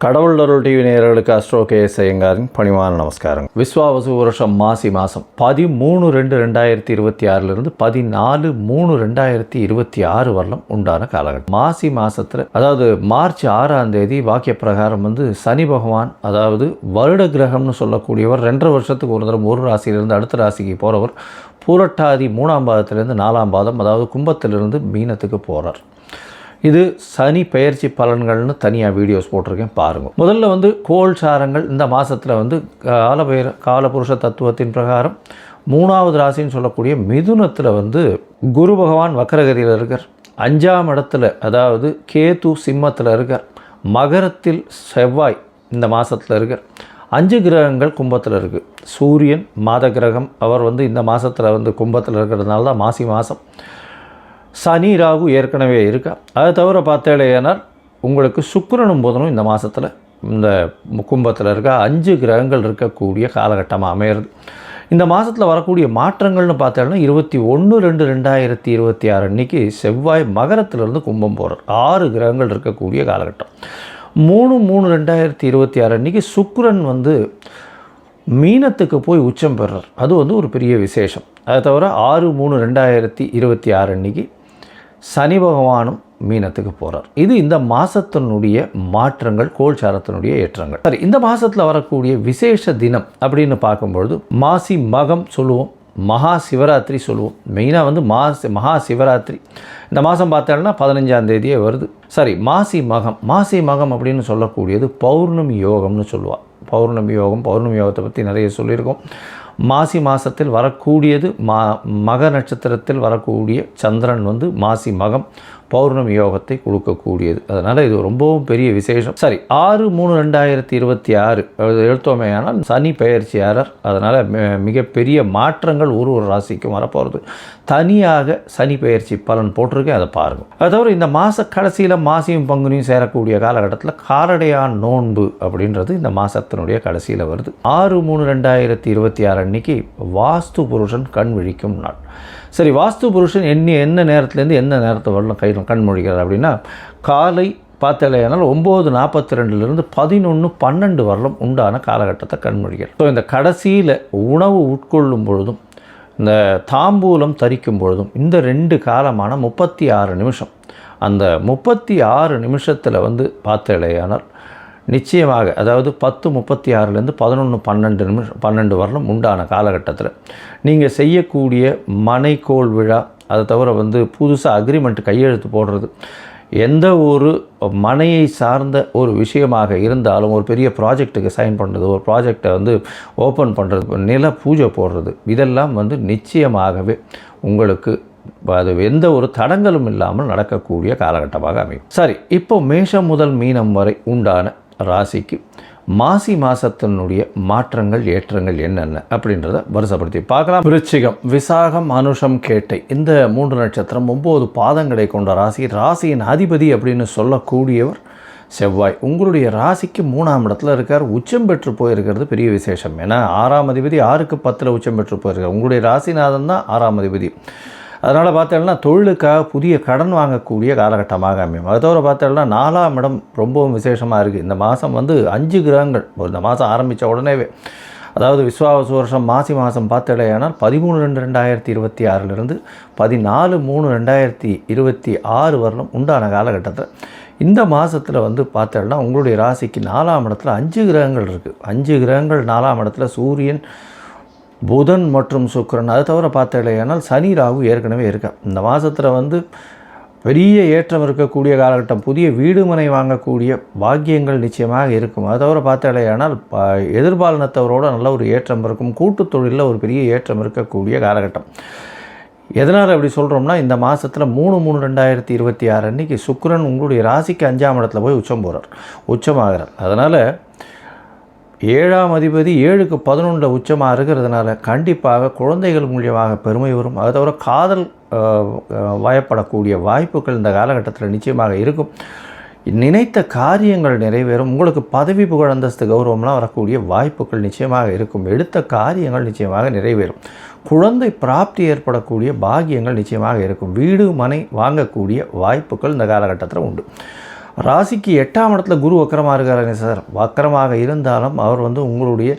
கடவுள் அருள் டிவி நேயர்களுக்கு astro KS ஐயங்காரின் பணிவான நமஸ்காரம். விஸ்வாவசு வருஷம் மாசி மாதம் 13/2/2026 14/3/2026 வரலாம் உண்டான காலகட்டம். மாசி மாதத்தில் அதாவது மார்ச் 6ஆம் தேதி வாக்கிய பிரகாரம் சனி பகவான், அதாவது வருட கிரகம்னு சொல்லக்கூடியவர் 2.5 வருஷத்துக்கு ஒரு தடவை ஒரு ராசியிலிருந்து அடுத்த ராசிக்கு போகிறவர் பூரட்டாதி 3ஆம் பாதத்திலிருந்து 4ஆம் பாதம், அதாவது கும்பத்திலிருந்து மீனத்துக்கு போகிறார். இது சனி பெயர்ச்சி பலன்கள்னு தனியாக வீடியோஸ் போட்டிருக்கேன், பாருங்கள். முதல்ல கோள் சாரங்கள் இந்த மாதத்தில் காலபுருஷ தத்துவத்தின் பிரகாரம் 3ஆவது ராசின்னு சொல்லக்கூடிய மிதுனத்தில் குரு பகவான் வக்கரகதியில் இருக்கார். 5ஆம் இடத்துல அதாவது கேது சிம்மத்தில் இருக்கார். மகரத்தில் செவ்வாய் இந்த மாதத்தில் இருக்கார். 5 கிரகங்கள் கும்பத்தில் இருக்குது. சூரியன் மாத கிரகம், அவர் இந்த மாதத்தில் கும்பத்தில் இருக்கிறதுனால தான் மாசி மாதம். சனி ராகு ஏற்கனவே இருக்கா. அதை தவிர பார்த்தேனால் உங்களுக்கு சுக்கிரனும் புதனும் இந்த மாதத்தில் இந்த கும்பத்தில் இருக்க 5 கிரகங்கள் இருக்கக்கூடிய காலகட்டமாக அமையிறது. இந்த மாதத்தில் வரக்கூடிய மாற்றங்கள்னு பார்த்தேன்னா 21/2/2026 அன்றைக்கி செவ்வாய் மகரத்திலிருந்து கும்பம் போகிறார். 6 கிரகங்கள் இருக்கக்கூடிய காலகட்டம். 3/3/2026 அன்றைக்கி சுக்கிரன் மீனத்துக்கு போய் உச்சம் பெறுறார். அது ஒரு பெரிய விசேஷம். அதை தவிர 6/3/2026 அன்றைக்கி சனி பகவானும் மீனத்துக்கு போகிறார். இது இந்த மாதத்தினுடைய மாற்றங்கள், கோல்சாரத்தினுடைய ஏற்றங்கள். சரி, இந்த மாதத்தில் வரக்கூடிய விசேஷ தினம் அப்படின்னு பார்க்கும்பொழுது மாசி மகம் சொல்லுவோம், மகா சிவராத்திரி சொல்லுவோம். மெயினாக மகா சிவராத்திரி இந்த மாதம் பார்த்தோம்னா 15ஆம் தேதியே வருது. சரி, மாசி மகம் அப்படின்னு சொல்லக்கூடியது பௌர்ணமி யோகம்னு சொல்லுவாள். பௌர்ணமி யோகத்தை பற்றி நிறைய சொல்லியிருக்கோம். மாசி மாதத்தில் வரக்கூடியது மக நட்சத்திரத்தில் வரக்கூடிய சந்திரன் மாசி மகம் பௌர்ணமி யோகத்தை கொடுக்கக்கூடியது. அதனால் இது ரொம்பவும் பெரிய விசேஷம். சரி, 6/3/2026 எடுத்தோமேயானால் சனி பெயர்ச்சியாளர். அதனால் மிகப்பெரிய மாற்றங்கள் ஒரு ராசிக்கும் வரப்போகிறது. தனியாக சனி பெயர்ச்சி பலன் போட்டிருக்கேன், அதை பாருங்கள். அது தவிர இந்த மாத கடைசியில் மாசியும் பங்குனியும் சேரக்கூடிய காலகட்டத்தில் காரடையான் நோன்பு அப்படின்றது இந்த மாதத்தினுடைய கடைசியில் வருது. 6/3/2026 அன்றைக்கி வாஸ்து புருஷன் கண் விழிக்கும் நாள். சரி, வாஸ்து புருஷன் என்ன நேரத்துலேருந்து என்ன நேரத்தை வரலாம் கண் முழிக்கிறார் அப்படின்னா காலை பார்த்தலையானால் 9:42 11:12 வரலாம் உண்டான காலகட்டத்தை கண்மொழிகள். ஸோ இந்த கடைசியில் உணவு உட்கொள்ளும் பொழுதும் இந்த தாம்பூலம் தரிக்கும் பொழுதும் இந்த 2 காலமான 36 நிமிஷம், அந்த 36 நிமிஷத்தில் பார்த்தலையானால் நிச்சயமாக, அதாவது 10:36 11:12 வரலும் உண்டான காலகட்டத்தில் நீங்கள் செய்யக்கூடிய மனைக்கோள் விழா, அதை தவிர புதுசாக அக்ரிமெண்ட் கையெழுத்து போடுறது, எந்த ஒரு மனையை சார்ந்த ஒரு விஷயமாக இருந்தாலும், ஒரு பெரிய ப்ராஜெக்ட்டுக்கு சைன் பண்ணுறது, ஒரு ப்ராஜெக்டை ஓப்பன் பண்ணுறது, நில பூஜை போடுறது, இதெல்லாம் நிச்சயமாகவே உங்களுக்கு அது எந்த ஒரு தடங்களும் இல்லாமல் நடக்கக்கூடிய காலகட்டமாக அமையும். சரி, இப்போ மேஷம் முதல் மீனம் வரை உண்டான ராசிக்கு மாசி மாதத்தினுடைய மாற்றங்கள் ஏற்றங்கள் என்னென்ன அப்படின்றத வருஷப்படுத்தி பார்க்கலாம். விருச்சிகம், விசாகம், அனுஷம், கேட்டை இந்த 3 நட்சத்திரம் 9 பாதங்களை கொண்ட ராசி. ராசியின் அதிபதி அப்படின்னு சொல்லக்கூடியவர் செவ்வாய். உங்களுடைய ராசிக்கு 3ஆம் இடத்துல இருக்கார். உச்சம் பெற்று போயிருக்கிறது பெரிய விசேஷம். ஏன்னா 6ஆம் அதிபதி 6க்கு 10 உச்சம் பெற்று போயிருக்கார். உங்களுடைய ராசிநாதன் தான் 6ஆம் அதிபதி. அதனால் பார்த்தோம்னா தொழிலுக்காக புதிய கடன் வாங்கக்கூடிய காலகட்டமாக அமையும். அது தவிர பார்த்தோம்னா 4ஆம் இடம் ரொம்பவும் விசேஷமாக இருக்குது. இந்த மாதம் 5 கிரகங்கள் இந்த மாதம் ஆரம்பித்த உடனேவே, அதாவது விஸ்வாவசு வருஷம் மாசி மாதம் பார்த்தடையானால் 13/2/2026 14/3/2026 வரலும் உண்டான காலகட்டத்தில் இந்த மாதத்தில் பார்த்தோம்னா உங்களுடைய ராசிக்கு 4ஆம் இடத்துல 5 கிரகங்கள் இருக்குது. 5 கிரகங்கள் 4ஆம் இடத்துல சூரியன், புதன் மற்றும் சுக்கிரன். அது தவிர பார்த்தலையானால் சனி ராகு ஏற்கனவே இருக்கா. இந்த மாதத்தில் பெரிய ஏற்றம் இருக்கக்கூடிய காலகட்டம். புதிய வீடு மனை வாங்கக்கூடிய பாக்கியங்கள் நிச்சயமாக இருக்கும். அது தவிர பார்த்தலையானால் எதிர்பாலினத்தவரோட நல்ல ஒரு ஏற்றம் இருக்கும். கூட்டுத் தொழிலில் ஒரு பெரிய ஏற்றம் இருக்கக்கூடிய காலகட்டம். எதனால் அப்படி சொல்கிறோம்னா, இந்த மாதத்தில் 3/3/2026 அன்றைக்கி சுக்கிரன் உங்களுடைய ராசிக்கு 5ஆம் இடத்துல போய் உச்சமாகிறார். அதனால் 7ஆம் அதிபதி 7க்கு 11 உச்சமாக இருக்கிறதுனால கண்டிப்பாக குழந்தைகள் மூலியமாக பெருமை வரும். அதை தவிர காதல் வயப்படக்கூடிய வாய்ப்புகள் இந்த காலகட்டத்தில் நிச்சயமாக இருக்கும். நினைத்த காரியங்கள் நிறைவேறும். உங்களுக்கு பதவி புகழ் அந்தஸ்து கௌரவம்லாம் வரக்கூடிய வாய்ப்புகள் நிச்சயமாக இருக்கும். எடுத்த காரியங்கள் நிச்சயமாக நிறைவேறும். குழந்தை பிராப்தி ஏற்படக்கூடிய பாக்கியங்கள் நிச்சயமாக இருக்கும். வீடு மனை வாங்கக்கூடிய வாய்ப்புகள் இந்த காலகட்டத்தில் உண்டு. ராசிக்கு 8ஆம் இடத்துல குரு வக்கரமாக இருக்காருங்க சார். வக்கரமாக இருந்தாலும் அவர் வந்து உங்களுடைய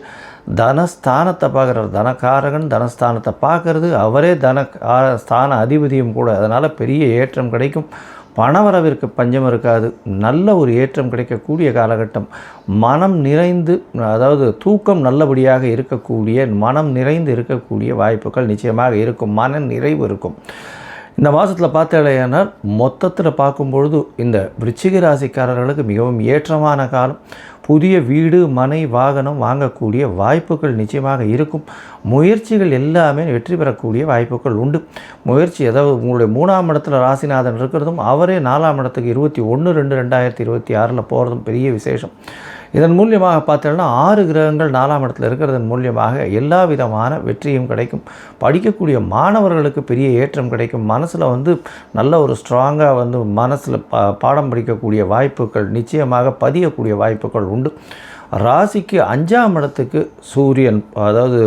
தனஸ்தானத்தை பார்க்குறார். தனக்காரகன் தனஸ்தானத்தை பார்க்கறது, அவரே ஸ்தான அதிபதியும் கூட. அதனால் பெரிய ஏற்றம் கிடைக்கும். பணவரவிற்கு பஞ்சம் இருக்காது. நல்ல ஒரு ஏற்றம் கிடைக்கக்கூடிய காலகட்டம். மனம் நிறைந்து, அதாவது தூக்கம் நல்லபடியாக இருக்கக்கூடிய, மனம் நிறைந்து இருக்கக்கூடிய வாய்ப்புகள் நிச்சயமாக இருக்கும். மன நிறைவு இருக்கும். இந்த மாதத்தில் பார்த்தாலேயானால் மொத்தத்தில் பார்க்கும்பொழுது இந்த விருச்சிக ராசிக்காரர்களுக்கு மிகவும் ஏற்றமான காலம். புதிய வீடு மனை வாகனம் வாங்கக்கூடிய வாய்ப்புகள் நிச்சயமாக இருக்கும். முயற்சிகள் எல்லாமே வெற்றி பெறக்கூடிய வாய்ப்புகள் உண்டு. முயற்சி, அதாவது உங்களுடைய 3ஆம் இடத்துல ராசிநாதன் இருக்கிறதும் அவரே 4ஆம் இடத்துக்கு 21/2/2026 போகிறதும் பெரிய விசேஷம். இதன் மூலியமாக பார்த்தோம்னா 6 கிரகங்கள் 4ஆம் இடத்துல இருக்கிறதன் மூலியமாக எல்லா விதமான வெற்றியும் கிடைக்கும். படிக்கக்கூடிய மாணவர்களுக்கு பெரிய ஏற்றம் கிடைக்கும். மனசில் வந்து நல்ல ஒரு ஸ்ட்ராங்காக வந்து மனசில் பாடம் படிக்கக்கூடிய வாய்ப்புகள் நிச்சயமாக பதியக்கூடிய வாய்ப்புகள் உண்டு. ராசிக்கு 5ஆம் இடத்துக்கு சூரியன், அதாவது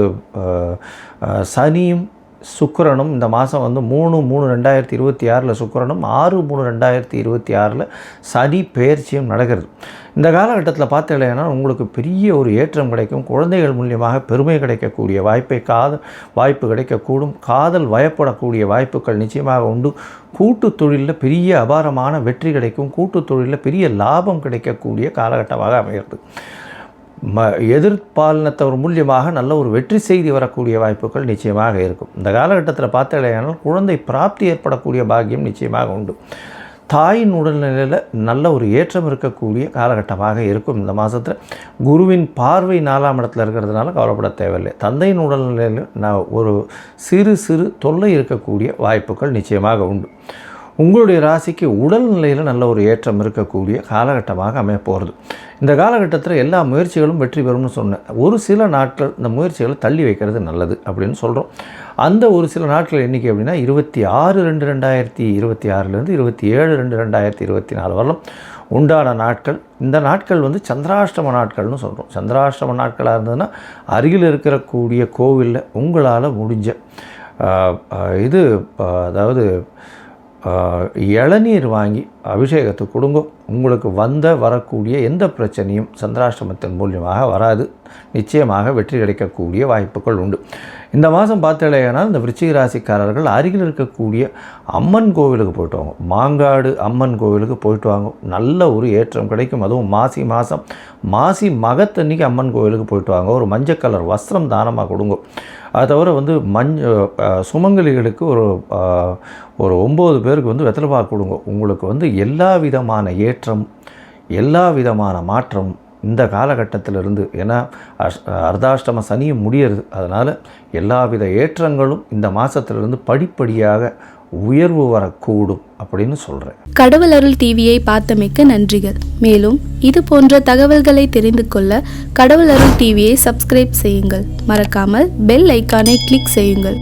சனியும் சுக்கிரனும் இந்த மாதம் வந்து 3/3/2026 சுக்கிரனும் 6/3/2026 சனி பெயர்ச்சியும் நடக்கிறது. இந்த காலகட்டத்தில் பார்த்தீங்கன்னா உங்களுக்கு பெரிய ஒரு ஏற்றம் கிடைக்கும். குழந்தைகள் மூலியமாக பெருமை கிடைக்கக்கூடிய வாய்ப்பு கிடைக்கக்கூடும். காதல் வயப்படக்கூடிய வாய்ப்புகள் நிச்சயமாக உண்டு. கூட்டு தொழிலில் பெரிய அபாரமான வெற்றி கிடைக்கும். கூட்டு தொழிலில் பெரிய லாபம் கிடைக்கக்கூடிய காலகட்டமாக அமைகிறது. எதிர்பாலினத்தவர் மூலியமாக நல்ல ஒரு வெற்றி செய்தி வரக்கூடிய வாய்ப்புகள் நிச்சயமாக இருக்கும். இந்த காலகட்டத்தில் பார்த்தாலேயானால் குழந்தை பிராப்தி ஏற்படக்கூடிய பாக்கியம் நிச்சயமாக உண்டு. தாயின் உடல்நிலையில் நல்ல ஒரு ஏற்றம் இருக்கக்கூடிய காலகட்டமாக இருக்கும். இந்த மாதத்தில் குருவின் பார்வை 4ஆம் இடத்துல இருக்கிறதுனால கவலைப்பட தேவையில்லை. தந்தையின் உடல்நிலையில் ஒரு சிறு தொல்லை இருக்கக்கூடிய வாய்ப்புகள் நிச்சயமாக உண்டு. உங்களுடைய ராசிக்கு உடல்நிலையில் நல்ல ஒரு ஏற்றம் இருக்கக்கூடிய காலகட்டமாக அமைய போகிறது. இந்த காலகட்டத்தில் எல்லா முயற்சிகளும் வெற்றி பெறும்னு சொன்னேன். ஒரு சில நாட்கள் இந்த முயற்சிகளை தள்ளி வைக்கிறது நல்லது அப்படின்னு சொல்கிறோம். அந்த ஒரு சில நாட்கள் எண்ணிக்கை அப்படின்னா 26/2/2026 27/2/2024 வரலாம் உண்டான நாட்கள். இந்த நாட்கள் வந்து சந்திராஷ்டம நாட்கள்னு சொல்கிறோம். சந்திராஷ்டம நாட்களாக இருந்ததுன்னா அருகில் இருக்கக்கூடிய கோவிலில் உங்களால் முடிஞ்ச அதாவது இளநீர் வாங்கி அபிஷேகத்துக்கு கொடுங்க. உங்களுக்கு வரக்கூடிய எந்த பிரச்சனையும் சந்திராஷ்டமத்தின் மூலியமாக வராது. நிச்சயமாக வெற்றி கிடைக்கக்கூடிய வாய்ப்புகள் உண்டு. இந்த மாதம் பார்த்தீங்கன்னா இந்த விருச்சிக ராசிக்காரர்கள் அருகில் இருக்கக்கூடிய அம்மன் கோவிலுக்கு போய்ட்டு வாங்க. மாங்காடு அம்மன் கோவிலுக்கு போய்ட்டு வாங்க. நல்ல ஒரு ஏற்றம் கிடைக்கும். அதுவும் மாசி மகத்தன்னைக்கு அம்மன் கோவிலுக்கு போய்ட்டு வாங்க. ஒரு மஞ்சள் கலர் வஸ்திரம் தானமாக கொடுங்க. அது தவிர வந்து சுமங்கலிகளுக்கு ஒரு 9 பேருக்கு வந்து வெத்தலைப்பாக்கு கொடுங்க. உங்களுக்கு வந்து எல்லா விதமான ஏற்றம், எல்லா விதமான மாற்றம் இந்த காலகட்டத்திலிருந்து, ஏன்னா அர்த்தாஷ்டம சனியும் முடியறது. அதனால் எல்லாவித ஏற்றங்களும் இந்த மாதத்திலிருந்து படிப்படியாக உயர்வு வரக்கூடும் அப்படின்னு சொல்கிறேன். கடவுள் அருள் டிவியை பார்த்தமைக்க நன்றிகள். மேலும் இது போன்ற தகவல்களை தெரிந்து கொள்ள கடவுள் அருள் டிவியை சப்ஸ்கிரைப் செய்யுங்கள். மறக்காமல் பெல் ஐக்கானை கிளிக் செய்யுங்கள்.